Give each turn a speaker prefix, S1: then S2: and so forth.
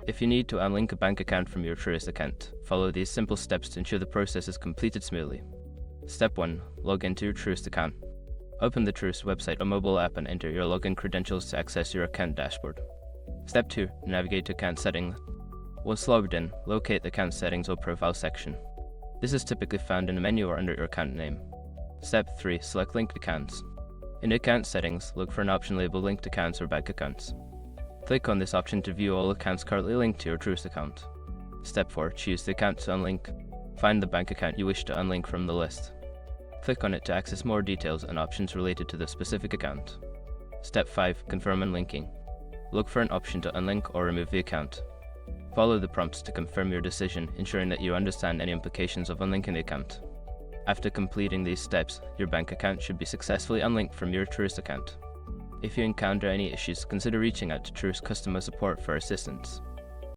S1: If you need to unlink a bank account from your Truist account, follow these simple steps to ensure the process is completed smoothly. Step 1. Log into your Truist account. Open the Truist website or mobile app and enter your login credentials to access your account dashboard. Step 2. Navigate to Account Settings. Once logged in, locate the Account Settings or Profile section. This is typically found in the menu or under your account name. Step 3. Select Linked Accounts. In the Account Settings, look for an option labeled Linked Accounts or Bank Accounts. Click on this option to view all accounts currently linked to your Truist account. Step 4. Choose the account to unlink. Find the bank account you wish to unlink from the list. Click on it to access more details and options related to the specific account. Step 5. Confirm unlinking. Look for an option to unlink or remove the account. Follow the prompts to confirm your decision, ensuring that you understand any implications of unlinking the account. After completing these steps, your bank account should be successfully unlinked from your Truist account. If you encounter any issues, consider reaching out to Truist customer support for assistance.